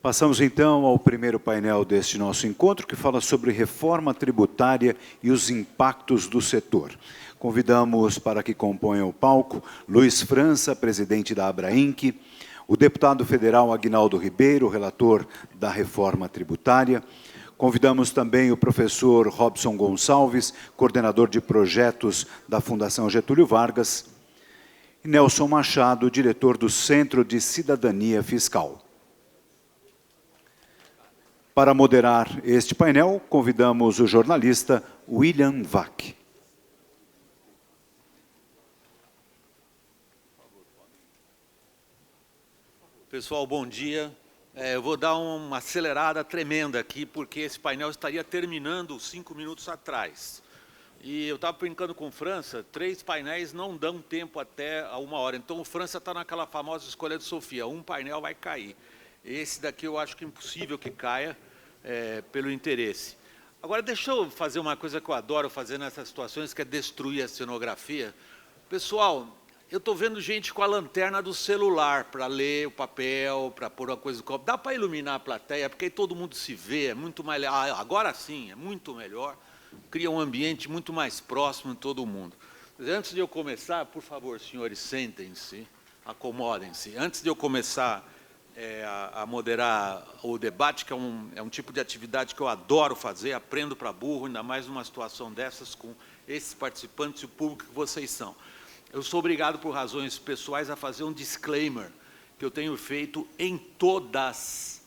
Passamos, então, ao primeiro painel deste nosso encontro, que fala sobre reforma tributária e os impactos do setor. Convidamos para que componham o palco Luiz França, presidente da Abrainc, o deputado federal Aguinaldo Ribeiro, relator da reforma tributária. Convidamos também o professor Robson Gonçalves, coordenador de projetos da Fundação Getúlio Vargas, e Nelson Machado, diretor do Centro de Cidadania Fiscal. Para moderar este painel, convidamos o jornalista William Vac. Pessoal, bom dia. Eu vou dar uma acelerada tremenda aqui, porque esse painel estaria terminando 5 minutos atrás. E eu estava brincando com o França, 3 painéis não dão tempo até a 1 hora. Então, o França está naquela famosa escolha de Sofia, um painel vai cair. Esse daqui eu acho que é impossível que caia, pelo interesse. Agora, deixa eu fazer uma coisa que eu adoro fazer nessas situações, que é destruir a cenografia. Pessoal, eu estou vendo gente com a lanterna do celular para ler o papel, para pôr uma coisa no copo. Dá para iluminar a plateia, porque aí todo mundo se vê, é muito mais... agora sim, é muito melhor. Cria um ambiente muito mais próximo de todo mundo. Antes de eu começar, por favor, senhores, sentem-se, acomodem-se. Antes de eu começar a moderar o debate, que é um tipo de atividade que eu adoro fazer, aprendo para burro, ainda mais numa situação dessas, com esses participantes e o público que vocês são. Eu sou obrigado, por razões pessoais, a fazer um disclaimer que eu tenho feito em todas,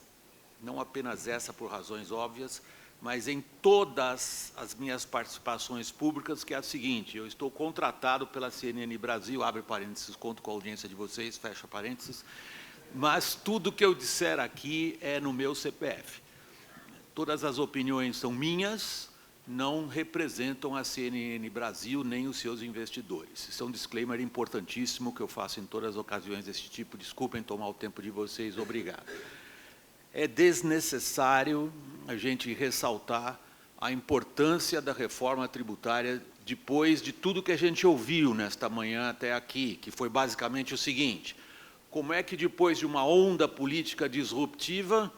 não apenas essa por razões óbvias, mas em todas as minhas participações públicas, que é a seguinte: eu estou contratado pela CNN Brasil, abre parênteses, conto com a audiência de vocês, fecha parênteses, mas tudo que eu disser aqui é no meu CPF. Todas as opiniões são minhas, não representam a CNN Brasil nem os seus investidores. Isso é um disclaimer importantíssimo que eu faço em todas as ocasiões desse tipo. Desculpem tomar o tempo de vocês, obrigado. É desnecessário a gente ressaltar a importância da reforma tributária depois de tudo que a gente ouviu nesta manhã até aqui, que foi basicamente o seguinte: como é que depois de uma onda política disruptiva,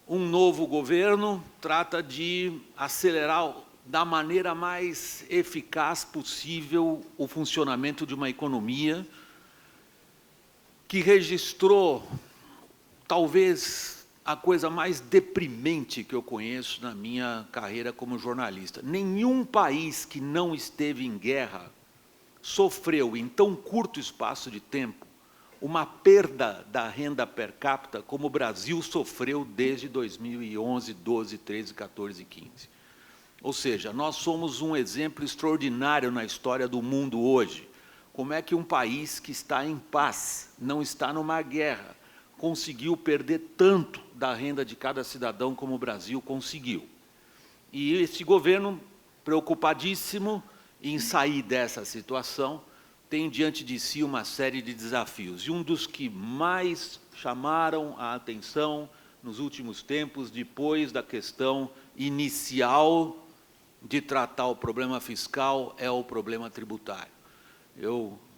um novo governo trata de acelerar da maneira mais eficaz possível o funcionamento de uma economia que registrou talvez a coisa mais deprimente que eu conheço na minha carreira como jornalista. Nenhum país que não esteve em guerra sofreu, em tão curto espaço de tempo, uma perda da renda per capita como o Brasil sofreu desde 2011, 12, 13, 14 e 15. Ou seja, nós somos um exemplo extraordinário na história do mundo hoje. Como é que um país que está em paz, não está numa guerra, conseguiu perder tanto da renda de cada cidadão como o Brasil conseguiu? E esse governo, preocupadíssimo em sair dessa situação, tem diante de si uma série de desafios. E um dos que mais chamaram a atenção nos últimos tempos, depois da questão inicial de tratar o problema fiscal, é o problema tributário.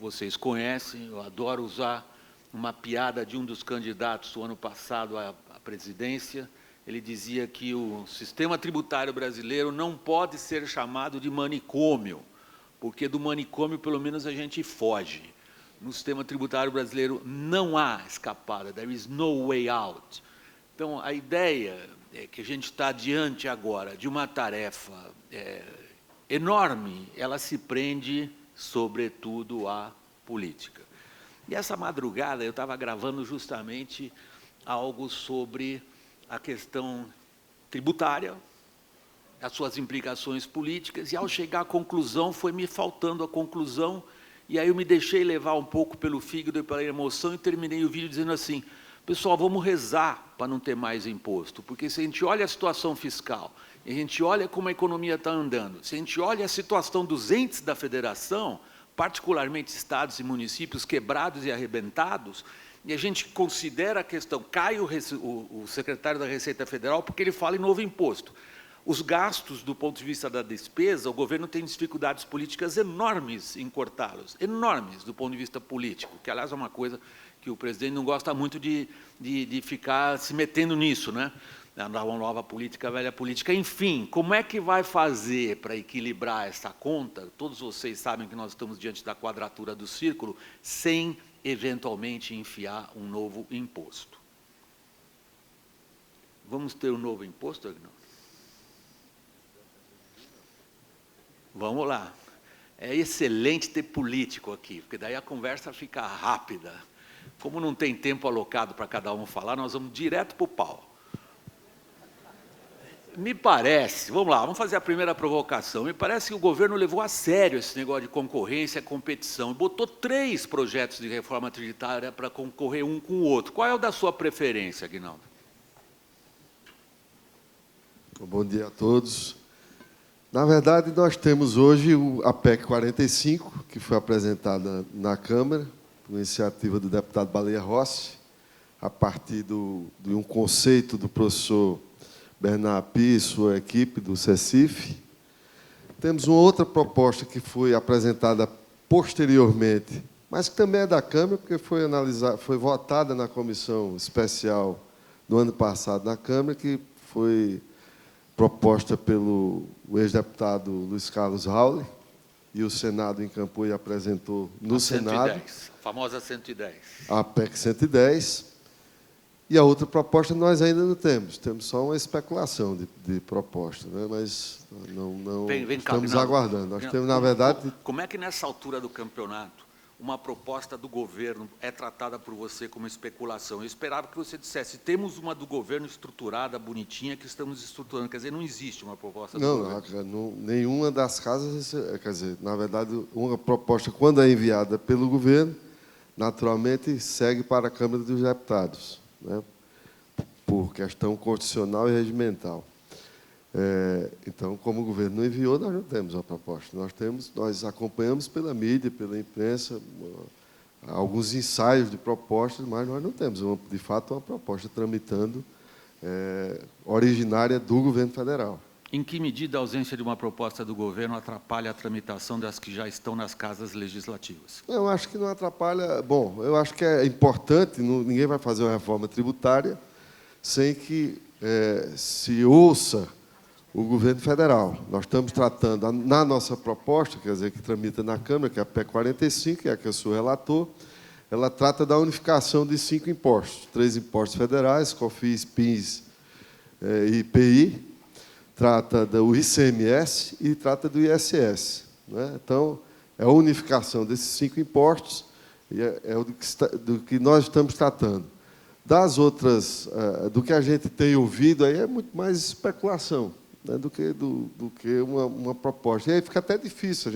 Vocês conhecem, eu adoro usar uma piada de um dos candidatos do ano passado à presidência. Ele dizia que o sistema tributário brasileiro não pode ser chamado de manicômio, porque do manicômio, pelo menos, a gente foge. No sistema tributário brasileiro não há escapada, there is no way out. Então, a ideia é que a gente está diante agora de uma tarefa enorme, ela se prende, sobretudo, à política. E essa madrugada eu estava gravando justamente algo sobre a questão tributária, as suas implicações políticas, e ao chegar à conclusão, foi me faltando a conclusão, e aí eu me deixei levar um pouco pelo fígado e pela emoção, e terminei o vídeo dizendo assim: pessoal, vamos rezar para não ter mais imposto, porque se a gente olha a situação fiscal, e a gente olha como a economia está andando, se a gente olha a situação dos entes da federação, particularmente estados e municípios quebrados e arrebentados, e a gente considera a questão, cai o secretário da Receita Federal porque ele fala em novo imposto. Os gastos, do ponto de vista da despesa, o governo tem dificuldades políticas enormes em cortá-los, enormes do ponto de vista político, que, aliás, é uma coisa que o presidente não gosta muito de ficar se metendo nisso, né? Andar uma nova política, velha política. Enfim, como é que vai fazer para equilibrar essa conta? Todos vocês sabem que nós estamos diante da quadratura do círculo, sem, eventualmente, enfiar um novo imposto. Vamos ter um novo imposto, Agnaldo? Vamos lá. É excelente ter político aqui, porque daí a conversa fica rápida. Como não tem tempo alocado para cada um falar, nós vamos direto para o pau. Me parece, vamos lá, vamos fazer a primeira provocação. Me parece que o governo levou a sério esse negócio de concorrência, competição, e botou 3 projetos de reforma tributária para concorrer um com o outro. Qual é o da sua preferência, Aguinaldo? Bom dia a todos. Na verdade, nós temos hoje a PEC 45, que foi apresentada na Câmara, por iniciativa do deputado Baleia Rossi, a partir de um conceito do professor Bernard Pi e sua equipe do CECIF. Temos uma outra proposta que foi apresentada posteriormente, mas que também é da Câmara, porque foi votada na comissão especial do ano passado na Câmara, que foi proposta pelo ex-deputado Luiz Carlos Rauli, e o Senado encampou e apresentou no Senado. 110, a famosa 110. A PEC 110. E a outra proposta nós ainda não temos. Temos só uma especulação de proposta, né? Mas não vem cá, estamos não, aguardando. Nós temos, na verdade... Como é que, nessa altura do campeonato, uma proposta do governo é tratada por você como especulação? Eu esperava que você dissesse, temos uma do governo estruturada, bonitinha, que estamos estruturando. Quer dizer, não existe uma proposta do governo. Não, nenhuma das casas... Quer dizer, na verdade, uma proposta, quando é enviada pelo governo, naturalmente segue para a Câmara dos Deputados, né, por questão constitucional e regimental. Então, como o governo não enviou, nós não temos uma proposta. Nós acompanhamos pela mídia, pela imprensa, alguns ensaios de propostas, mas nós não temos, de fato, uma proposta tramitando originária do governo federal. Em que medida a ausência de uma proposta do governo atrapalha a tramitação das que já estão nas casas legislativas? Eu acho que não atrapalha. Bom, eu acho que é importante, ninguém vai fazer uma reforma tributária sem que se ouça o governo federal. Nós estamos tratando, na nossa proposta, quer dizer, que tramita na Câmara, que é a PEC 45, que é a que eu sou relator, ela trata da unificação de 5 impostos, 3 impostos federais, COFINS, PIS e IPI, trata do ICMS e trata do ISS, né? Então, é a unificação desses 5 impostos, e é do que nós estamos tratando. Das outras, do que a gente tem ouvido, aí é muito mais especulação, né, do que uma proposta. E aí fica até difícil.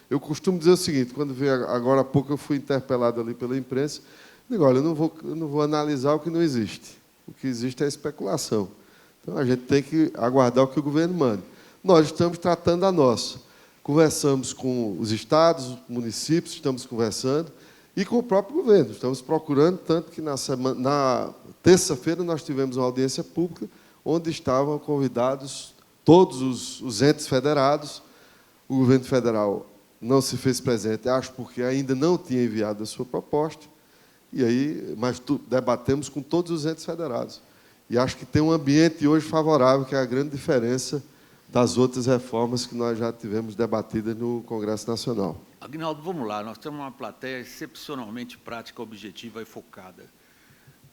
Eu costumo dizer o seguinte, quando agora há pouco eu fui interpelado ali pela imprensa, digo, olha, eu não vou analisar o que não existe. O que existe é especulação. Então, a gente tem que aguardar o que o governo manda. Nós estamos tratando a nossa. Conversamos com os estados, municípios, estamos conversando, e com o próprio governo. Estamos procurando, tanto que na terça-feira nós tivemos uma audiência pública, onde estavam convidados todos os entes federados. O governo federal não se fez presente, acho porque ainda não tinha enviado a sua proposta, mas debatemos com todos os entes federados. E acho que tem um ambiente hoje favorável, que é a grande diferença das outras reformas que nós já tivemos debatidas no Congresso Nacional. Aguinaldo, vamos lá, nós temos uma plateia excepcionalmente prática, objetiva e focada.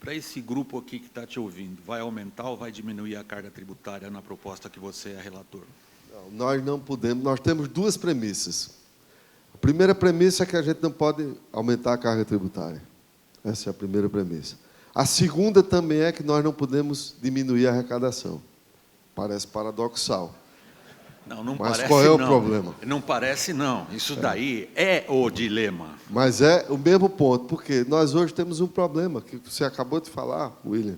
Para esse grupo aqui que está te ouvindo, vai aumentar ou vai diminuir a carga tributária na proposta que você é relator? Não, nós não podemos, nós temos 2 premissas. A primeira premissa é que a gente não pode aumentar a carga tributária. Essa é a primeira premissa. A segunda também é que nós não podemos diminuir a arrecadação. Parece paradoxal. Não Mas parece, qual é o não. problema? Não parece, não. Isso daí é o dilema. Mas é o mesmo ponto, porque nós hoje temos um problema, que você acabou de falar, William,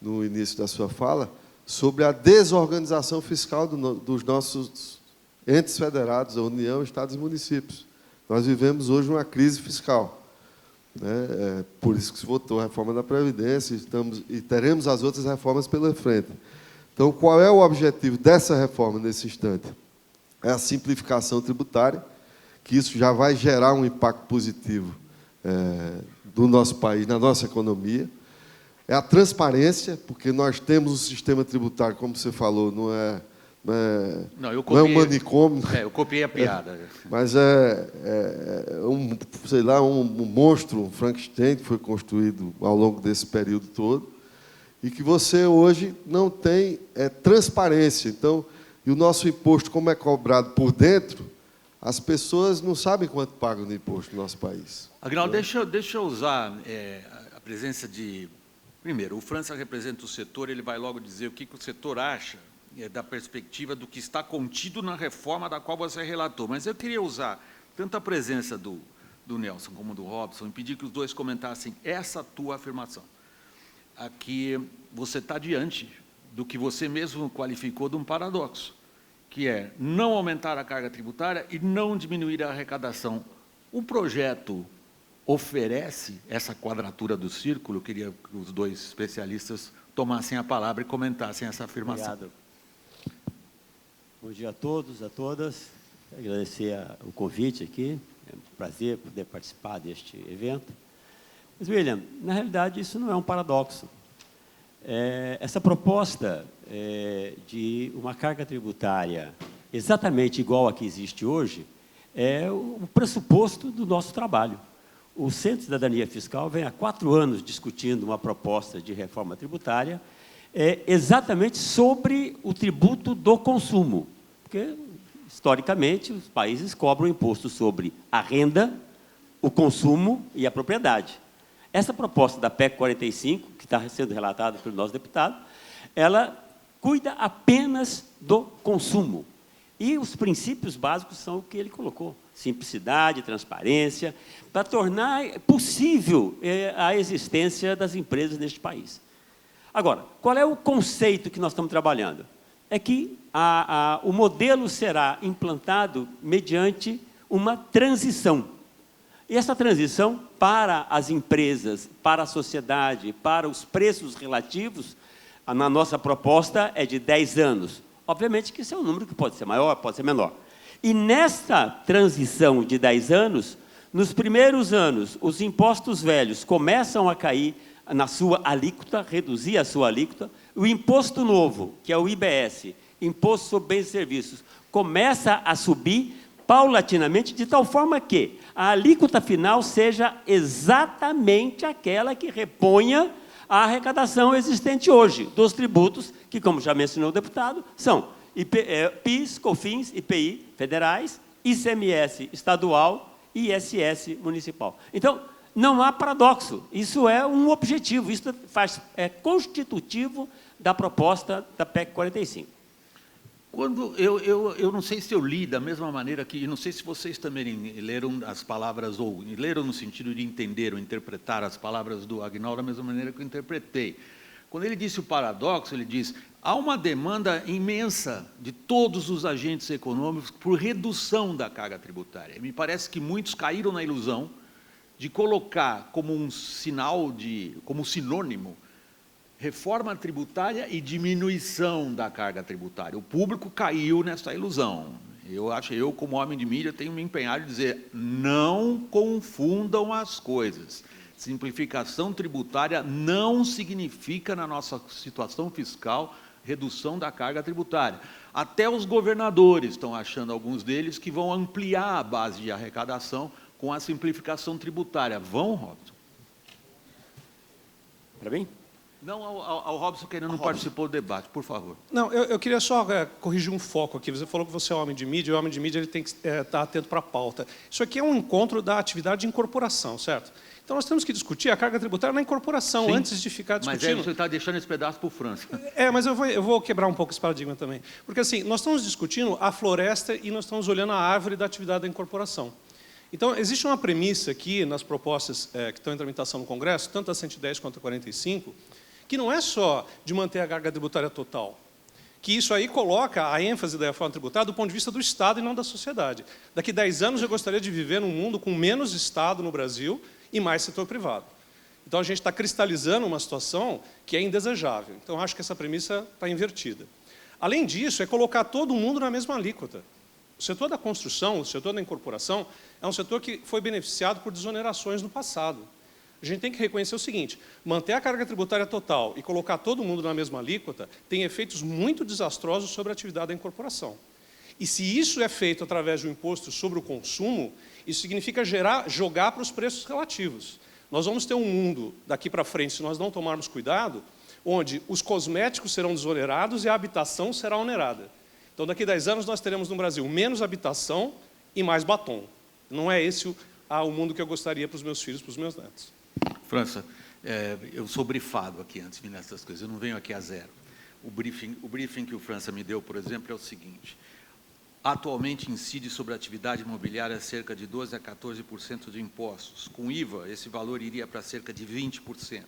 no início da sua fala, sobre a desorganização fiscal dos nossos entes federados, a União, Estados e municípios. Nós vivemos hoje uma crise fiscal. Por isso que se votou a reforma da Previdência, e teremos as outras reformas pela frente. Então, qual é o objetivo dessa reforma nesse instante? É a simplificação tributária, que isso já vai gerar um impacto positivo do nosso país, na nossa economia. É a transparência, porque nós temos um sistema tributário, como você falou, não é um manicômio. Eu copiei a piada. Mas sei lá, um monstro, um Frankenstein, que foi construído ao longo desse período todo, e que você hoje não tem transparência. Então, e o nosso imposto, como é cobrado por dentro, as pessoas não sabem quanto pagam de imposto no nosso país. Aguinaldo, deixa eu usar a presença de... Primeiro, o França representa o setor, ele vai logo dizer o que o setor acha da perspectiva do que está contido na reforma da qual você relatou. Mas eu queria usar tanto a presença do Nelson como do Robson e pedir que os dois comentassem essa tua afirmação. Aqui você está diante do que você mesmo qualificou de um paradoxo, que é não aumentar a carga tributária e não diminuir a arrecadação. O projeto oferece essa quadratura do círculo. Eu queria que os dois especialistas tomassem a palavra e comentassem essa afirmação. Obrigado. Bom dia a todos, a todas. Agradecer o convite aqui. É um prazer poder participar deste evento. Mas, William, na realidade, isso não é um paradoxo. Essa proposta de uma carga tributária exatamente igual a que existe hoje é o pressuposto do nosso trabalho. O Centro de Cidadania Fiscal vem há 4 anos discutindo uma proposta de reforma tributária exatamente sobre o tributo do consumo, porque, historicamente, os países cobram imposto sobre a renda, o consumo e a propriedade. Essa proposta da PEC 45, que está sendo relatada pelo nosso deputado, ela cuida apenas do consumo. E os princípios básicos são o que ele colocou: simplicidade, transparência, para tornar possível a existência das empresas neste país. Agora, qual é o conceito que nós estamos trabalhando? É que o modelo será implantado mediante uma transição. E essa transição para as empresas, para a sociedade, para os preços relativos, na nossa proposta é de 10 anos. Obviamente que esse é um número que pode ser maior, pode ser menor. E nesta transição de 10 anos, nos primeiros anos, os impostos velhos começam a cair na sua alíquota, reduzir a sua alíquota. O imposto novo, que é o IBS, Imposto sobre Bens e Serviços, começa a subir paulatinamente, de tal forma que a alíquota final seja exatamente aquela que reponha a arrecadação existente hoje, dos tributos, que, como já mencionou o deputado, são PIS, COFINS, IPI federais, ICMS estadual e ISS municipal. Então, não há paradoxo, isso é um objetivo, isso é constitutivo da proposta da PEC 45. Quando eu não sei se eu li da mesma maneira que, não sei se vocês também leram as palavras, ou leram no sentido de entender ou interpretar as palavras do Aguinaldo da mesma maneira que eu interpretei. Quando ele disse o paradoxo, ele diz: há uma demanda imensa de todos os agentes econômicos por redução da carga tributária. Me parece que muitos caíram na ilusão de colocar como um sinal, como sinônimo, reforma tributária e diminuição da carga tributária. O público caiu nessa ilusão. Eu, como homem de mídia, tenho me empenhado em dizer: não confundam as coisas. Simplificação tributária não significa, na nossa situação fiscal, redução da carga tributária. Até os governadores estão achando, alguns deles, que vão ampliar a base de arrecadação com a simplificação tributária. Vão, Robson? Para mim? Não, ao Robson, que ainda não participou do debate, por favor. Não, eu queria só corrigir um foco aqui. Você falou que você é homem de mídia, e o homem de mídia ele tem que estar atento para a pauta. Isso aqui é um encontro da atividade de incorporação, certo? Então, nós temos que discutir a carga tributária na incorporação, sim, antes de ficar discutindo. Mas aí você está deixando esse pedaço para o França. Mas eu vou quebrar um pouco esse paradigma também. Porque, assim, nós estamos discutindo a floresta e nós estamos olhando a árvore da atividade da incorporação. Então, existe uma premissa aqui nas propostas que estão em tramitação no Congresso, tanto a 110 quanto a 45, que não é só de manter a carga tributária total, que isso aí coloca a ênfase da reforma tributária do ponto de vista do Estado e não da sociedade. Daqui a 10 anos eu gostaria de viver num mundo com menos Estado no Brasil e mais setor privado. Então, a gente está cristalizando uma situação que é indesejável. Então, acho que essa premissa está invertida. Além disso, é colocar todo mundo na mesma alíquota. O setor da construção, o setor da incorporação, é um setor que foi beneficiado por desonerações no passado. A gente tem que reconhecer o seguinte: manter a carga tributária total e colocar todo mundo na mesma alíquota tem efeitos muito desastrosos sobre a atividade da incorporação. E se isso é feito através de um imposto sobre o consumo, isso significa jogar para os preços relativos. Nós vamos ter um mundo, daqui para frente, se nós não tomarmos cuidado, onde os cosméticos serão desonerados e a habitação será onerada. Então, daqui a 10 anos, nós teremos no Brasil menos habitação e mais batom. Não é esse o mundo que eu gostaria para os meus filhos, para os meus netos. França, eu sou brifado aqui antes de vir nessas coisas, eu não venho aqui a zero. O briefing que o França me deu, por exemplo, é o seguinte: atualmente incide sobre a atividade imobiliária cerca de 12% a 14% de impostos. Com IVA, esse valor iria para cerca de 20%.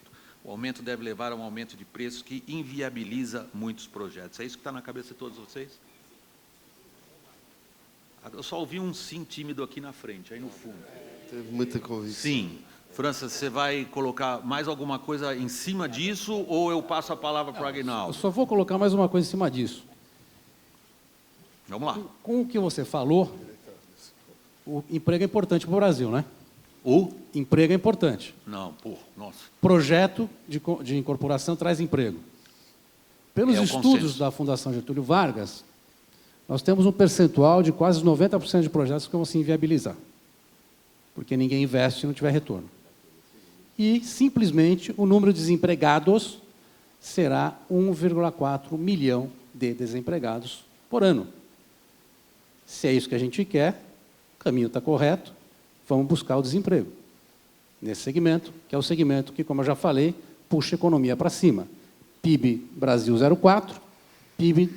O aumento deve levar a um aumento de preço que inviabiliza muitos projetos. É isso que está na cabeça de todos vocês? Eu só ouvi um sim tímido aqui na frente, aí no fundo. Teve muita convicção. Sim. França, você vai colocar mais alguma coisa em cima disso ou eu passo a palavra para o Eu Aguinaldo? só vou colocar mais uma coisa em cima disso. Vamos lá. Com o que você falou, o emprego é importante para o Brasil, né? O? Emprego é importante. Não, porra, nossa. Projeto de incorporação traz emprego. Pelos É o estudos consenso. da Fundação Getúlio Vargas, nós temos um percentual de quase 90% de projetos que vão se inviabilizar, porque ninguém investe se não tiver retorno. E, simplesmente, o número de desempregados será 1,4 milhão de desempregados por ano. Se é isso que a gente quer, o caminho está correto, vamos buscar o desemprego nesse segmento, que é o segmento que, como eu já falei, puxa a economia para cima. PIB Brasil 0,4, PIB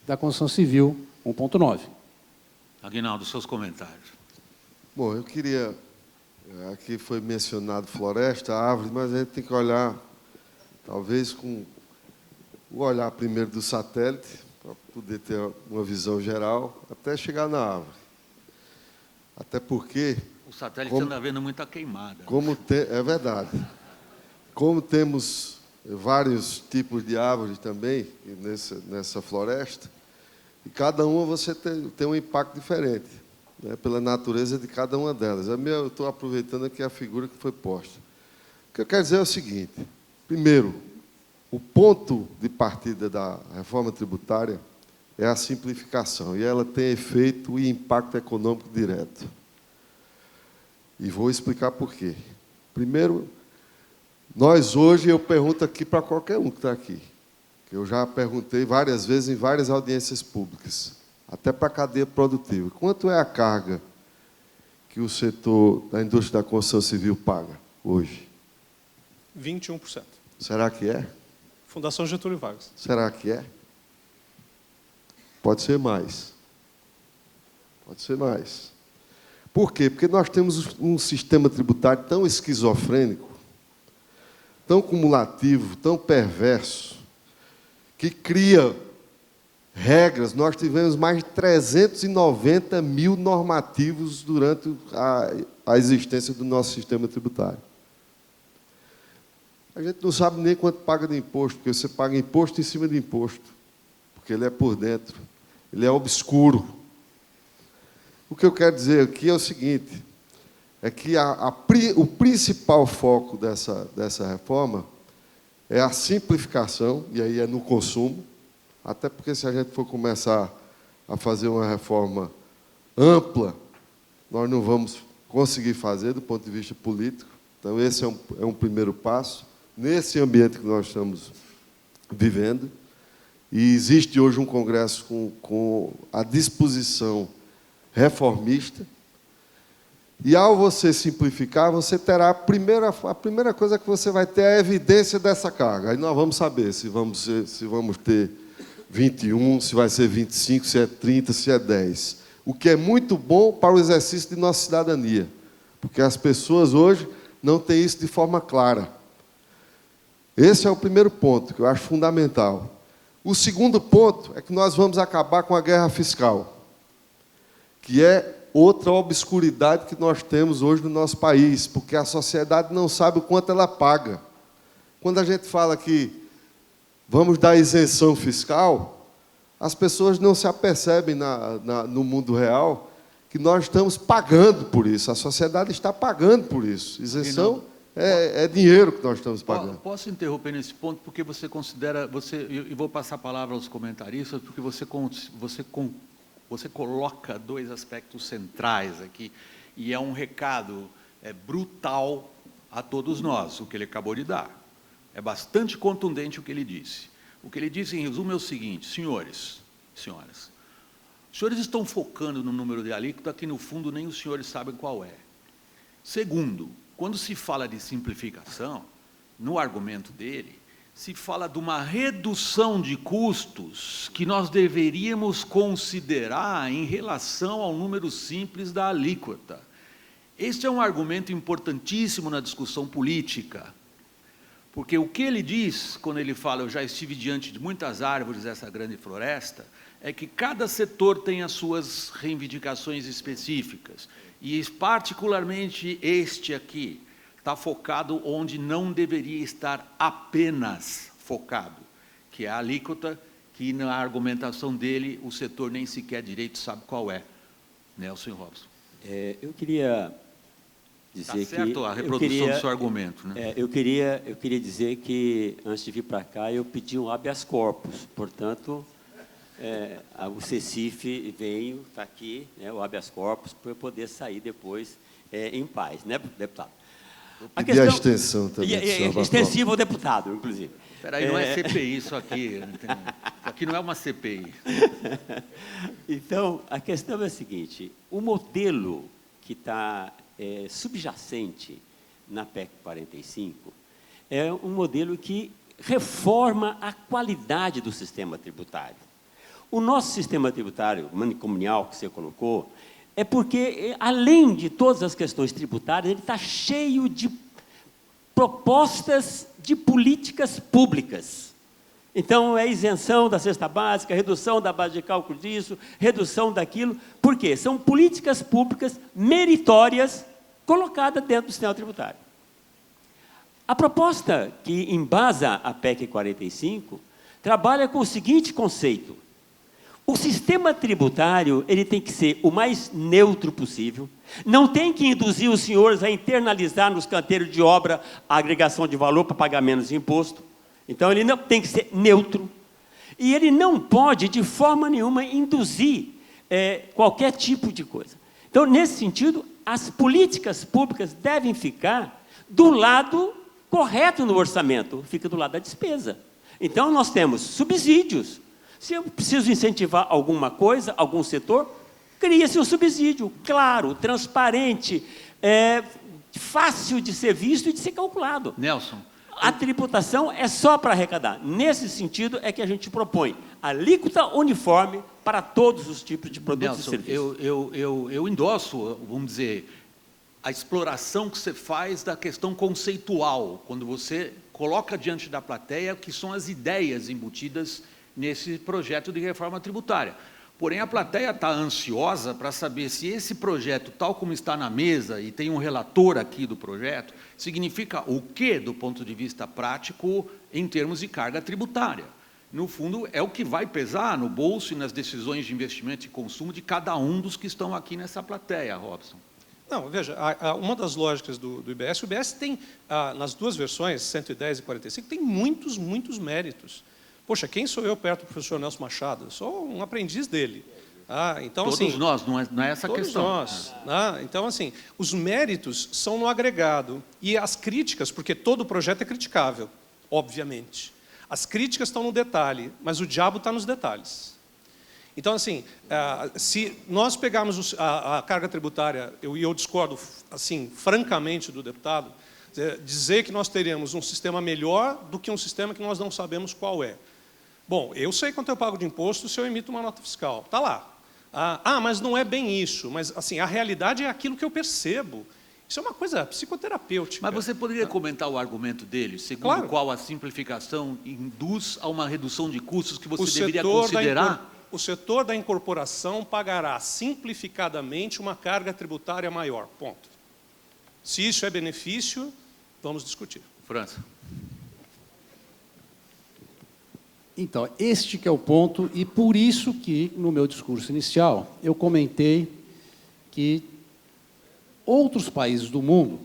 da construção civil 1,9. Aguinaldo, seus comentários. Bom, eu queria... Aqui foi mencionado floresta, árvore, mas a gente tem que olhar, talvez, com o olhar primeiro do satélite, para poder ter uma visão geral, até chegar na árvore. Até porque... O satélite anda vendo muita queimada. É verdade. Como temos vários tipos de árvores também nessa floresta, e cada uma você tem um impacto diferente, né, pela natureza de cada uma delas. Eu estou aproveitando aqui a figura que foi posta. O que eu quero dizer é o seguinte: primeiro, o ponto de partida da reforma tributária é a simplificação, e ela tem efeito e impacto econômico direto. E vou explicar por quê. Primeiro, nós hoje, eu pergunto aqui para qualquer um que está aqui, que eu já perguntei várias vezes em várias audiências públicas, até para a cadeia produtiva. Quanto é a carga que o setor da indústria da construção civil paga hoje? 21%. Será que é? Fundação Getúlio Vargas. Será que é? Pode ser mais. Pode ser mais. Por quê? Porque nós temos um sistema tributário tão esquizofrênico, tão cumulativo, tão perverso, que cria regras. Nós tivemos mais de 390 mil normativos durante a existência do nosso sistema tributário. A gente não sabe nem quanto paga de imposto, porque você paga imposto em cima de imposto, porque ele é por dentro, ele é obscuro. O que eu quero dizer aqui é o seguinte, é que o principal foco dessa reforma é a simplificação, e aí é no consumo, até porque se a gente for começar a fazer uma reforma ampla, nós não vamos conseguir fazer do ponto de vista político. Então, esse é um primeiro passo, nesse ambiente que nós estamos vivendo. E existe hoje um Congresso com a disposição reformista. E, ao você simplificar, você terá a primeira coisa que você vai ter é a evidência dessa carga. Aí nós vamos saber se vamos ter 21, se vai ser 25, se é 30, se é 10. O que é muito bom para o exercício de nossa cidadania, porque as pessoas hoje não têm isso de forma clara. Esse é o primeiro ponto, que eu acho fundamental. O segundo ponto é que nós vamos acabar com a guerra fiscal, que é outra obscuridade que nós temos hoje no nosso país, porque a sociedade não sabe o quanto ela paga. Quando a gente fala que vamos dar isenção fiscal, as pessoas não se apercebem no mundo real que nós estamos pagando por isso, a sociedade está pagando por isso. Isenção é dinheiro que nós estamos pagando. Posso interromper nesse ponto, porque você considera, e vou passar a palavra aos comentaristas, porque você coloca dois aspectos centrais aqui, e é um recado brutal a todos nós, o que ele acabou de dar. É bastante contundente o que ele disse. O que ele disse, em resumo, é o seguinte: senhores, senhoras, os senhores estão focando no número de alíquota que, no fundo, nem os senhores sabem qual é. Segundo, quando se fala de simplificação, no argumento dele, se fala de uma redução de custos que nós deveríamos considerar em relação ao número simples da alíquota. Este é um argumento importantíssimo na discussão política, porque o que ele diz, quando ele fala, eu já estive diante de muitas árvores dessa grande floresta, é que cada setor tem as suas reivindicações específicas, e particularmente este aqui, está focado onde não deveria estar apenas focado, que é a alíquota, que na argumentação dele o setor nem sequer direito sabe qual é. Nelson Robson. Eu queria dizer Está certo a reprodução do seu argumento, né? Eu queria dizer que, antes de vir para cá, eu pedi um habeas corpus, portanto, o CECIF veio, está aqui, né, o habeas corpus, para eu poder sair depois em paz, né, deputado? A extensão também. Extensiva ao deputado, inclusive. Espera aí, não é CPI isso aqui. Aqui não é uma CPI. Então, a questão é a seguinte: o modelo que está subjacente na PEC 45 é um modelo que reforma a qualidade do sistema tributário. O nosso sistema tributário manicomial, que você colocou, é porque, além de todas as questões tributárias, ele está cheio de propostas de políticas públicas. Então, é isenção da cesta básica, redução da base de cálculo disso, redução daquilo. Por quê? São políticas públicas meritórias colocadas dentro do sistema tributário. A proposta que embasa a PEC 45 trabalha com o seguinte conceito: o sistema tributário ele tem que ser o mais neutro possível, não tem que induzir os senhores a internalizar nos canteiros de obra a agregação de valor para pagar menos imposto. Então, ele não tem que ser neutro. E ele não pode, de forma nenhuma, induzir qualquer tipo de coisa. Então, nesse sentido, as políticas públicas devem ficar do lado correto no orçamento, fica do lado da despesa. Então, nós temos subsídios. Se eu preciso incentivar alguma coisa, algum setor, cria-se um subsídio, claro, transparente, fácil de ser visto e de ser calculado. Nelson. A tributação é só para arrecadar. Nesse sentido é que a gente propõe alíquota uniforme para todos os tipos de produtos Nelson, e serviços. Eu endosso, vamos dizer, a exploração que você faz da questão conceitual, quando você coloca diante da plateia o que são as ideias embutidas nesse projeto de reforma tributária. Porém, a plateia está ansiosa para saber se esse projeto, tal como está na mesa, e tem um relator aqui do projeto, significa o quê do ponto de vista prático em termos de carga tributária. No fundo, é o que vai pesar no bolso e nas decisões de investimento e consumo de cada um dos que estão aqui nessa plateia, Robson. Não, veja, uma das lógicas do IBS, o IBS tem, nas duas versões, 110 e 45, tem muitos méritos. Poxa, quem sou eu perto do professor Nelson Machado? Eu sou um aprendiz dele. Então, todos assim, nós, não é essa todos questão. Nós. Então, assim, os méritos são no agregado. E as críticas, porque todo projeto é criticável, obviamente. As críticas estão no detalhe, mas o diabo está nos detalhes. Então, assim, se nós pegarmos a carga tributária, eu discordo, assim, francamente do deputado, dizer que nós teremos um sistema melhor do que um sistema que nós não sabemos qual é. Bom, eu sei quanto eu pago de imposto se eu emito uma nota fiscal. Está lá. Mas não é bem isso. Mas, assim, a realidade é aquilo que eu percebo. Isso é uma coisa psicoterapêutica. Mas você poderia comentar o argumento dele, segundo qual a simplificação induz a uma redução de custos que você deveria considerar? o setor da incorporação pagará simplificadamente uma carga tributária maior. Ponto. Se isso é benefício, vamos discutir. França. Então, este que é o ponto, e por isso que, no meu discurso inicial, eu comentei que outros países do mundo,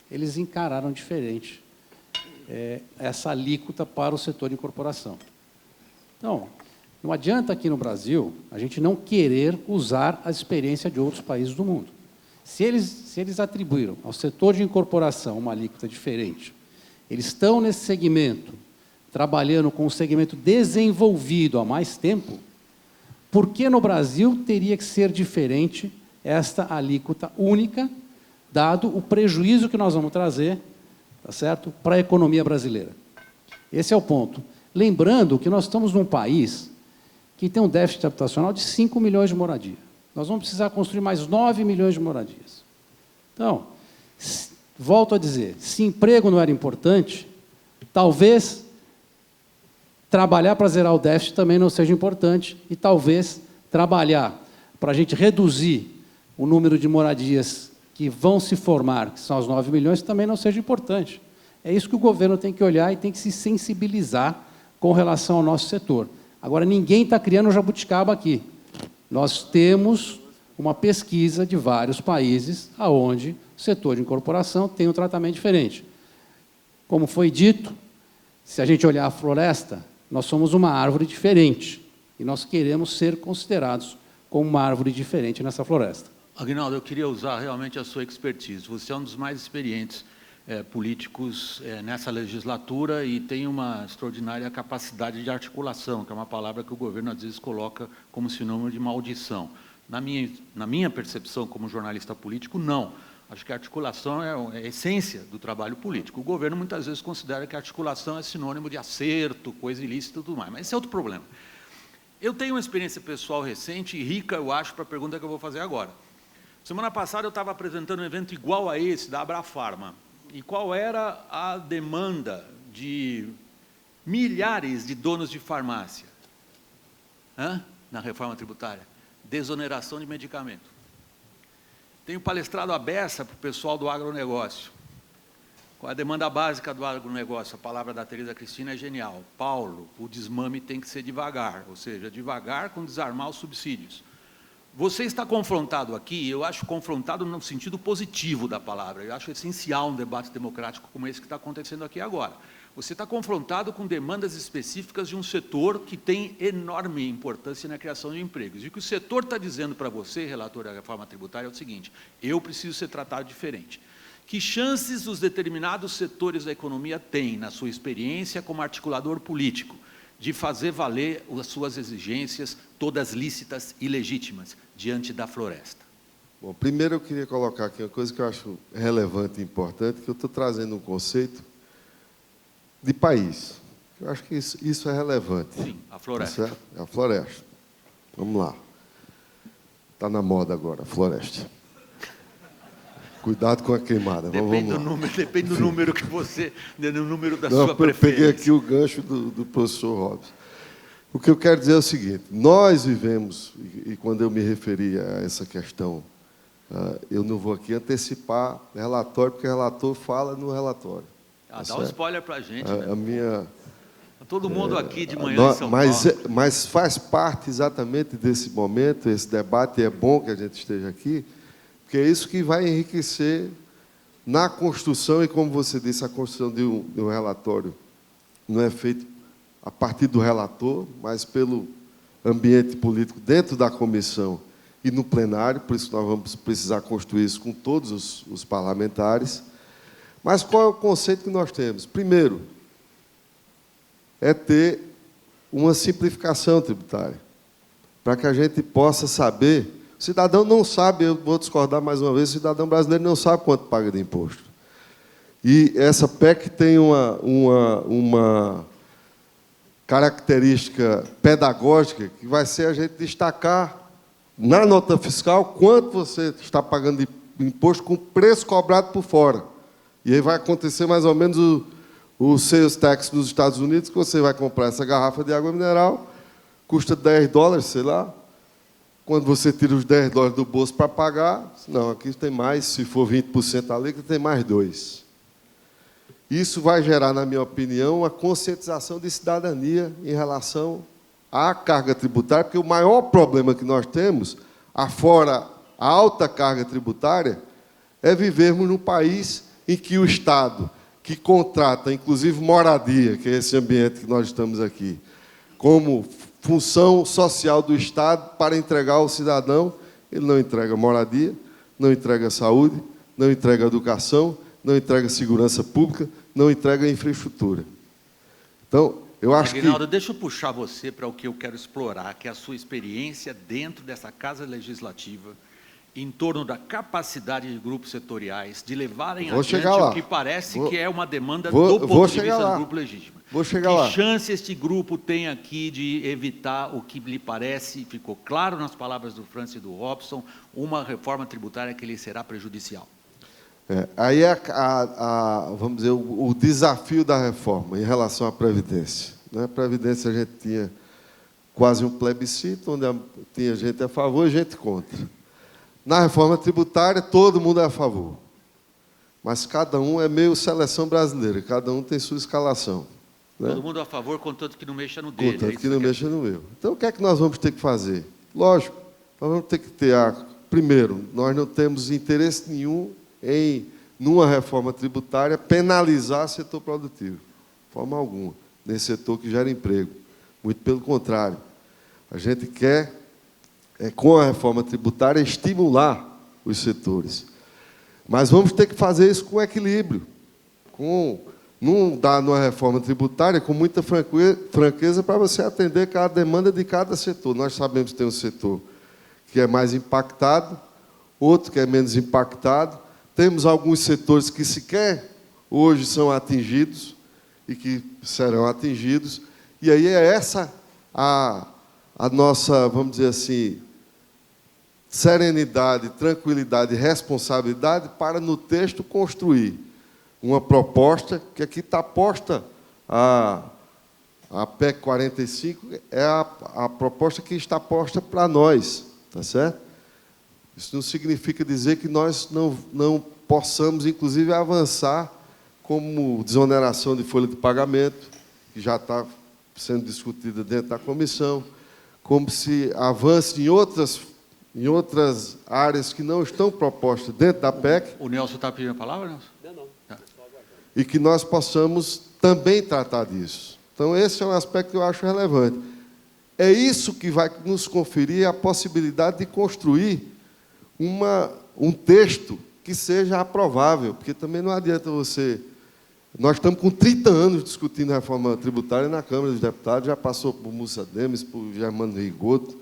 eles encararam diferente essa alíquota para o setor de incorporação. Então, não adianta aqui no Brasil a gente não querer usar a experiência de outros países do mundo. Se eles atribuíram ao setor de incorporação uma alíquota diferente, eles estão nesse segmento, trabalhando com um segmento desenvolvido há mais tempo, por que no Brasil teria que ser diferente esta alíquota única, dado o prejuízo que nós vamos trazer, tá certo, para a economia brasileira? Esse é o ponto. Lembrando que nós estamos num país que tem um déficit habitacional de 5 milhões de moradias. Nós vamos precisar construir mais 9 milhões de moradias. Então, volto a dizer, se emprego não era importante, talvez trabalhar para zerar o déficit também não seja importante e talvez trabalhar para a gente reduzir o número de moradias que vão se formar, que são os 9 milhões, também não seja importante. É isso que o governo tem que olhar e tem que se sensibilizar com relação ao nosso setor. Agora, ninguém está criando jabuticaba aqui. Nós temos uma pesquisa de vários países onde o setor de incorporação tem um tratamento diferente. Como foi dito, se a gente olhar a floresta, nós somos uma árvore diferente e nós queremos ser considerados como uma árvore diferente nessa floresta. Aguinaldo, eu queria usar realmente a sua expertise. Você é um dos mais experientes políticos nessa legislatura e tem uma extraordinária capacidade de articulação, que é uma palavra que o governo às vezes coloca como sinônimo de maldição. Na minha percepção como jornalista político, não. Acho que a articulação é a essência do trabalho político. O governo muitas vezes considera que a articulação é sinônimo de acerto, coisa ilícita e tudo mais, mas esse é outro problema. Eu tenho uma experiência pessoal recente e rica, eu acho, para a pergunta que eu vou fazer agora. Semana passada eu estava apresentando um evento igual a esse, da Abrafarma. E qual era a demanda de milhares de donos de farmácia na reforma tributária? Desoneração de medicamento. Tenho palestrado à beça para o pessoal do agronegócio. Qual a demanda básica do agronegócio? A palavra da Tereza Cristina é genial. Paulo, o desmame tem que ser devagar, ou seja, devagar com desarmar os subsídios. Você está confrontado aqui, eu acho confrontado no sentido positivo da palavra, eu acho essencial um debate democrático como esse que está acontecendo aqui agora. Você está confrontado com demandas específicas de um setor que tem enorme importância na criação de empregos. E o que o setor está dizendo para você, relator da reforma tributária, é o seguinte: eu preciso ser tratado diferente. Que chances os determinados setores da economia têm, na sua experiência como articulador político, de fazer valer as suas exigências, todas lícitas e legítimas, diante da floresta? Bom, primeiro eu queria colocar aqui uma coisa que eu acho relevante e importante, que eu estou trazendo um conceito de país. Eu acho que isso é relevante. Sim, a floresta. Certo? É a floresta. Vamos lá. Está na moda agora, a floresta. Cuidado com a queimada. Depende do número que você... do número da sua preferência. Eu peguei aqui o gancho do professor Robson. O que eu quero dizer é o seguinte: nós vivemos, e quando eu me referi a essa questão, eu não vou aqui antecipar relatório, porque o relator fala no relatório. Dá um spoiler para a gente. Todo mundo aqui de manhã em São Paulo. Mas faz parte exatamente desse momento, esse debate, e é bom que a gente esteja aqui, porque é isso que vai enriquecer na construção, e como você disse, a construção de um relatório não é feito a partir do relator, mas pelo ambiente político dentro da comissão e no plenário, por isso nós vamos precisar construir isso com todos os parlamentares. Mas qual é o conceito que nós temos? Primeiro, é ter uma simplificação tributária, para que a gente possa saber. O cidadão não sabe, eu vou discordar mais uma vez, o cidadão brasileiro não sabe quanto paga de imposto. E essa PEC tem uma característica pedagógica, que vai ser a gente destacar na nota fiscal quanto você está pagando de imposto com o preço cobrado por fora. E aí vai acontecer mais ou menos o sales tax nos Estados Unidos, que você vai comprar essa garrafa de água mineral custa $10, sei lá. Quando você tira os $10 do bolso para pagar, não, aqui tem mais, se for 20% a alíquota, tem mais 2. Isso vai gerar, na minha opinião, uma conscientização de cidadania em relação à carga tributária, porque o maior problema que nós temos, afora a alta carga tributária, é vivermos num país em que o Estado, que contrata, inclusive, moradia, que é esse ambiente que nós estamos aqui, como função social do Estado para entregar ao cidadão, ele não entrega moradia, não entrega saúde, não entrega educação, não entrega segurança pública, não entrega infraestrutura. Então, eu acho Aguinaldo, deixa eu puxar você para o que eu quero explorar, que é a sua experiência dentro dessa Casa Legislativa, em torno da capacidade de grupos setoriais de levarem adiante o que parece que é uma demanda do ponto de vista do grupo legítimo. Que chance este grupo tem aqui de evitar o que lhe parece, ficou claro nas palavras do Francis e do Robson, uma reforma tributária que lhe será prejudicial? Aí é, vamos dizer, o desafio da reforma em relação à Previdência. A Previdência a gente tinha quase um plebiscito, onde tinha gente a favor e gente contra. Na reforma tributária, todo mundo é a favor. Mas cada um é meio seleção brasileira, cada um tem sua escalação. Todo mundo a favor, contanto que não mexa no dele. Contanto que não mexa no meu. Então, o que é que nós vamos ter que fazer? Lógico, nós vamos ter que ter... Primeiro, nós não temos interesse nenhum em, numa reforma tributária, penalizar o setor produtivo. De forma alguma. Nesse setor que gera emprego. Muito pelo contrário. A gente quer, com a reforma tributária, estimular os setores. Mas vamos ter que fazer isso com equilíbrio. Não dá numa reforma tributária com muita franqueza para você atender cada demanda de cada setor. Nós sabemos que tem um setor que é mais impactado, outro que é menos impactado. Temos alguns setores que sequer hoje são atingidos e que serão atingidos. E aí é essa a nossa, vamos dizer assim, serenidade, tranquilidade e responsabilidade para, no texto, construir uma proposta, que aqui está posta, a PEC 45, é a proposta que está posta para nós, tá certo? Isso não significa dizer que nós não possamos, inclusive, avançar como desoneração de folha de pagamento, que já está sendo discutida dentro da comissão, como se avance em outras áreas que não estão propostas dentro da PEC. O Nelson está pedindo a palavra, Nelson? Não. Tá. E que nós possamos também tratar disso. Então, esse é um aspecto que eu acho relevante. É isso que vai nos conferir a possibilidade de construir um texto que seja aprovável, porque também não adianta você... Nós estamos com 30 anos discutindo a reforma tributária na Câmara dos Deputados, já passou por Mussa Demes, por Germano Rigoto,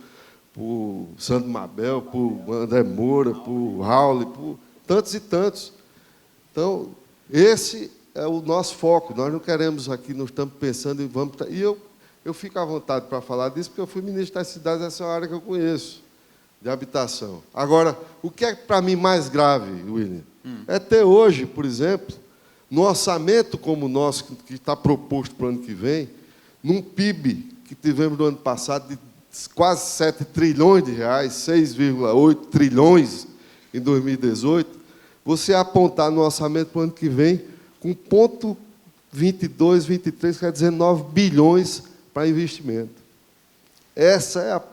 por Sandro Mabel, por André Moura, por Raul, por tantos e tantos. Então, esse é o nosso foco. Nós não queremos aqui, não estamos pensando em vamos... E eu fico à vontade para falar disso, porque eu fui ministro das cidades, essa é uma área que eu conheço, de habitação. Agora, o que é para mim mais grave, William, é ter hoje, por exemplo, no orçamento como o nosso, que está proposto para o ano que vem, num PIB que tivemos no ano passado de quase 7 trilhões de reais, 6,8 trilhões em 2018, você apontar no orçamento para o ano que vem com 0,22, 23, quer dizer, 9 bilhões para investimento. Essa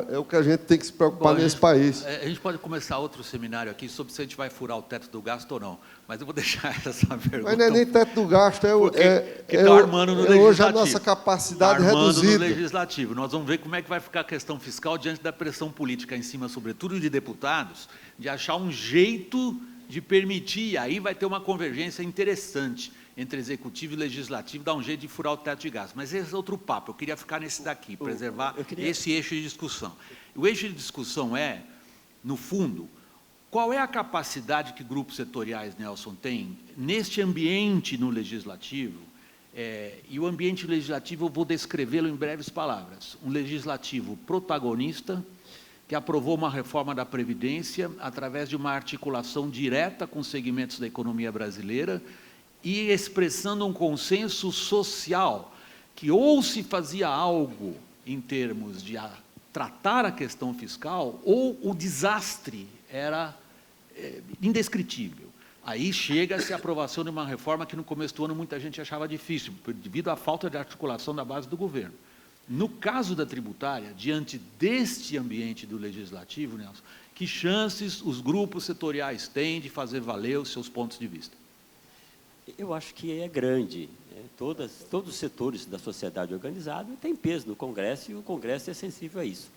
é o que a gente tem que se preocupar nesse país. A gente pode começar outro seminário aqui sobre se a gente vai furar o teto do gasto ou não, mas eu vou deixar essa pergunta. Mas não é nem teto do gasto, está armando no legislativo. Hoje a nossa capacidade reduzida. No legislativo. Nós vamos ver como é que vai ficar a questão fiscal diante da pressão política em cima, sobretudo de deputados, de achar um jeito de permitir, e aí vai ter uma convergência interessante entre executivo e legislativo, dá um jeito de furar o teto de gastos. Mas esse é outro papo, eu queria ficar nesse daqui, preservar esse eixo de discussão. O eixo de discussão é, no fundo, qual é a capacidade que grupos setoriais, Nelson, têm neste ambiente no legislativo, e o ambiente legislativo eu vou descrevê-lo em breves palavras. Um legislativo protagonista, que aprovou uma reforma da Previdência através de uma articulação direta com segmentos da economia brasileira, e expressando um consenso social, que ou se fazia algo em termos de tratar a questão fiscal, ou o desastre era indescritível. Aí chega-se a aprovação de uma reforma que no começo do ano muita gente achava difícil, devido à falta de articulação da base do governo. No caso da tributária, diante deste ambiente do legislativo, Nelson, que chances os grupos setoriais têm de fazer valer os seus pontos de vista? Eu acho que é grande. Todos os setores da sociedade organizada têm peso no Congresso, e o Congresso é sensível a isso.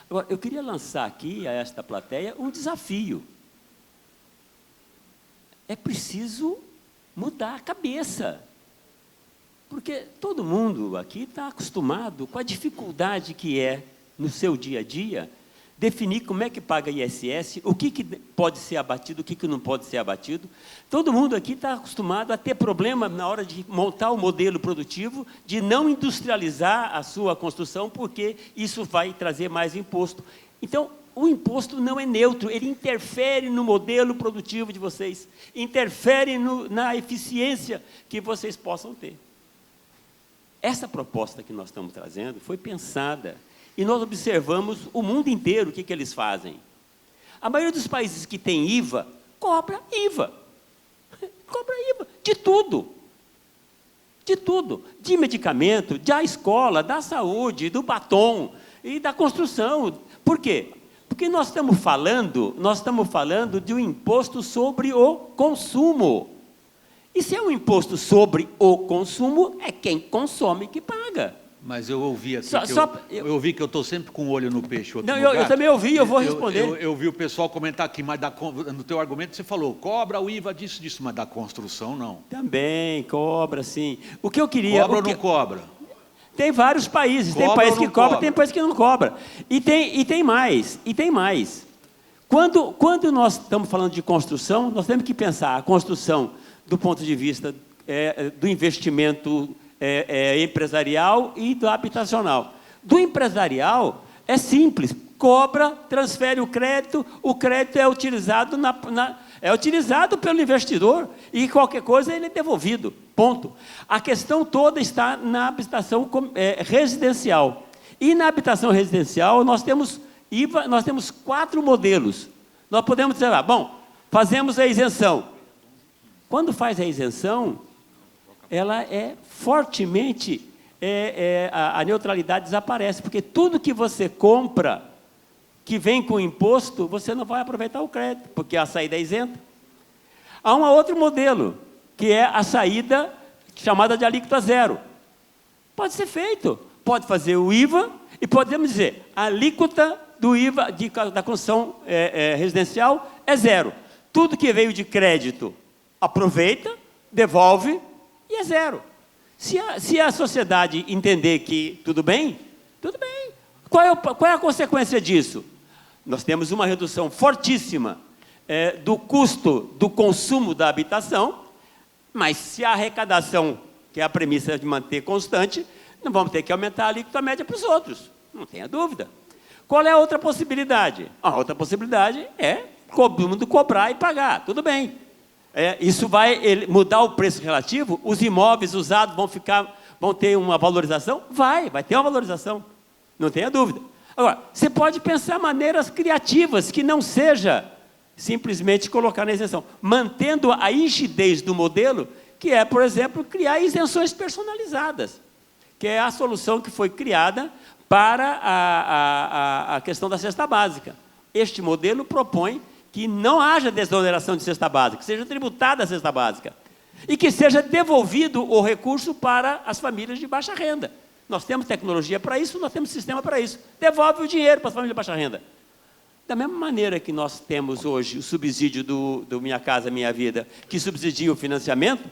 Agora, eu queria lançar aqui a esta plateia um desafio. É preciso mudar a cabeça, porque todo mundo aqui está acostumado com a dificuldade que é, no seu dia a dia, definir como é que paga ISS, o que pode ser abatido, o que não pode ser abatido. Todo mundo aqui está acostumado a ter problema na hora de montar o modelo produtivo, de não industrializar a sua construção, porque isso vai trazer mais imposto. Então, o imposto não é neutro, ele interfere no modelo produtivo de vocês, interfere na eficiência que vocês possam ter. Essa proposta que nós estamos trazendo foi pensada, e nós observamos o mundo inteiro, o que eles fazem. A maioria dos países que tem IVA, cobra IVA. Cobra IVA de tudo. De tudo. De medicamento, da escola, da saúde, do batom e da construção. Por quê? Porque nós estamos falando de um imposto sobre o consumo. E se é um imposto sobre o consumo, é quem consome que paga. Mas eu ouvi aqui, eu ouvi que eu estou sempre com o olho no peixe. Não, eu também ouvi, eu vou responder. Eu vi o pessoal comentar aqui, mas no teu argumento você falou, cobra o IVA disso, mas da construção não. Também, cobra, sim. O que eu queria... Cobra ou não cobra? Tem vários países, tem países que cobram, tem países que não cobram. E tem mais. Quando nós estamos falando de construção, nós temos que pensar a construção do ponto de vista do investimento empresarial e do habitacional. Do empresarial, é simples, cobra, transfere o crédito é utilizado, é utilizado pelo investidor e qualquer coisa ele é devolvido, ponto. A questão toda está na habitação residencial. E na habitação residencial nós temos 4 modelos. Nós podemos dizer, bom, fazemos a isenção. Quando faz a isenção, ela é fortemente, a neutralidade desaparece, porque tudo que você compra, que vem com imposto, você não vai aproveitar o crédito, porque a saída é isenta. Há um outro modelo, que é a saída chamada de alíquota zero. Pode ser feito, pode fazer o IVA, e podemos dizer, a alíquota do IVA da construção residencial é zero. Tudo que veio de crédito, aproveita, devolve, e é zero. Se a sociedade entender que tudo bem, tudo bem. Qual é a consequência disso? Nós temos uma redução fortíssima do custo do consumo da habitação, mas se a arrecadação, que é a premissa de manter constante, não vamos ter que aumentar a alíquota média para os outros, não tenha dúvida. Qual é a outra possibilidade? A outra possibilidade é todo mundo cobrar e pagar, tudo bem. Isso vai mudar o preço relativo? Os imóveis usados vão ter uma valorização? Vai ter uma valorização, não tenha dúvida. Agora, você pode pensar maneiras criativas que não seja simplesmente colocar na isenção, mantendo a rigidez do modelo, que é, por exemplo, criar isenções personalizadas, que é a solução que foi criada para a questão da cesta básica. Este modelo propõe que não haja desoneração de cesta básica, que seja tributada a cesta básica e que seja devolvido o recurso para as famílias de baixa renda. Nós temos tecnologia para isso, nós temos sistema para isso. Devolve o dinheiro para as famílias de baixa renda. Da mesma maneira que nós temos hoje o subsídio do Minha Casa Minha Vida, que subsidia o financiamento,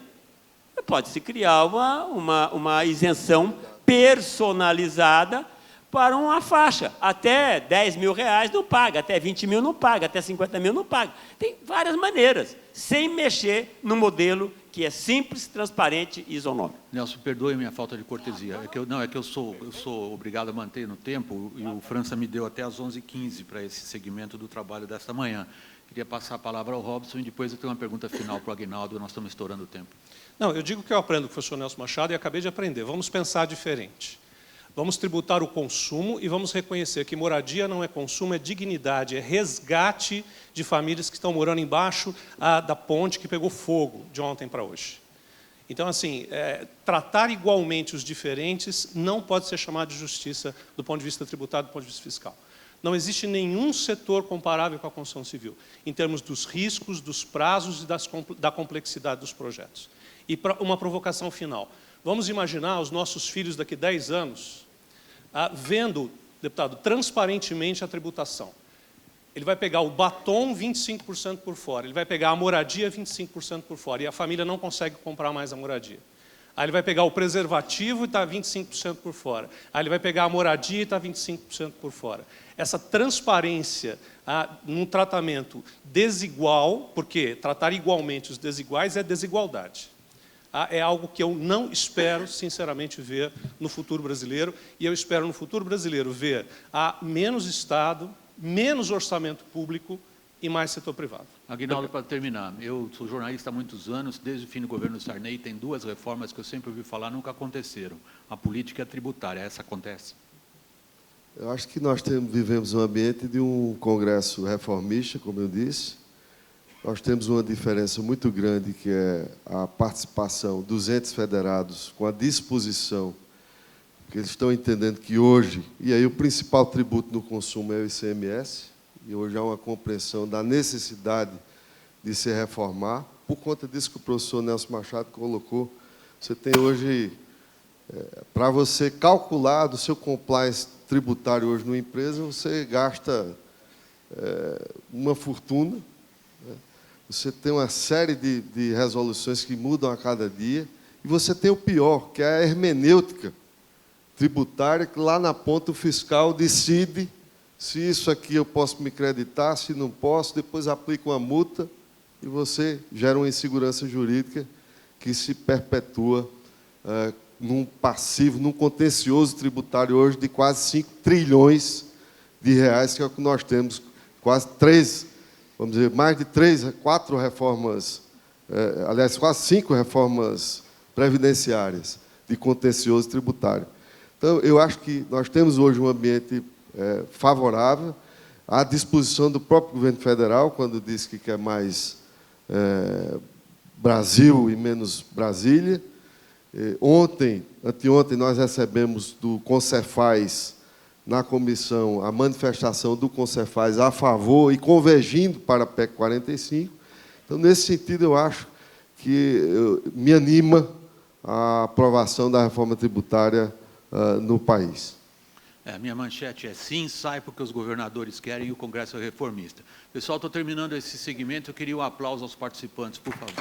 pode-se criar uma isenção personalizada para uma faixa. Até 10 mil reais não paga, até 20 mil não paga, até 50 mil não paga. Tem várias maneiras, sem mexer no modelo que é simples, transparente e isonômico. Nelson, perdoe minha falta de cortesia. É que eu sou obrigado a manter no tempo, e o França me deu até às 11h15 para esse segmento do trabalho desta manhã. Queria passar a palavra ao Robson e depois eu tenho uma pergunta final para o Aguinaldo, nós estamos estourando o tempo. Não, eu digo que eu aprendo com o professor Nelson Machado e acabei de aprender. Vamos pensar diferente. Vamos tributar o consumo e vamos reconhecer que moradia não é consumo, é dignidade, é resgate de famílias que estão morando embaixo da ponte que pegou fogo de ontem para hoje. Então, assim, tratar igualmente os diferentes não pode ser chamado de justiça do ponto de vista tributário, do ponto de vista fiscal. Não existe nenhum setor comparável com a construção civil, em termos dos riscos, dos prazos e da complexidade dos projetos. E uma provocação final. Vamos imaginar os nossos filhos daqui a 10 anos vendo, deputado, transparentemente a tributação. Ele vai pegar o batom 25% por fora, ele vai pegar a moradia 25% por fora, e a família não consegue comprar mais a moradia. Aí ele vai pegar o preservativo e está 25% por fora. Aí ele vai pegar a moradia e está 25% por fora. Essa transparência num tratamento desigual, porque tratar igualmente os desiguais é desigualdade. É algo que eu não espero, sinceramente, ver no futuro brasileiro, e eu espero no futuro brasileiro ver menos Estado, menos orçamento público e mais setor privado. Aguinaldo, para terminar, eu sou jornalista há muitos anos, desde o fim do governo Sarney, tem 2 reformas que eu sempre ouvi falar, nunca aconteceram. A política e a tributária, essa acontece? Eu acho que nós vivemos um ambiente de um Congresso reformista, como eu disse. Nós temos uma diferença muito grande, que é a participação dos entes federados com a disposição, que eles estão entendendo que hoje, e aí o principal tributo no consumo é o ICMS, e hoje há uma compreensão da necessidade de se reformar, por conta disso que o professor Nelson Machado colocou. Você tem hoje, para você calcular do seu compliance tributário hoje numa empresa, você gasta uma fortuna, né? Você tem uma série de resoluções que mudam a cada dia, e você tem o pior, que é a hermenêutica tributária, que lá na ponta o fiscal decide se isso aqui eu posso me creditar, se não posso, depois aplica uma multa e você gera uma insegurança jurídica que se perpetua num passivo, num contencioso tributário hoje de quase 5 trilhões de reais, que é o que nós temos, quase 3, vamos dizer, mais de 4 reformas, aliás, quase 5 reformas previdenciárias de contencioso tributário. Então, eu acho que nós temos hoje um ambiente favorável à disposição do próprio governo federal, quando diz que quer mais Brasil e menos Brasília. Anteontem, nós recebemos do Concefaz, na comissão, a manifestação do Concefaz a favor e convergindo para a PEC 45. Então, nesse sentido, eu acho que me anima a aprovação da reforma tributária no país. A minha manchete é sim, sai porque os governadores querem e o Congresso é reformista. Pessoal, estou terminando esse segmento, eu queria um aplauso aos participantes, por favor.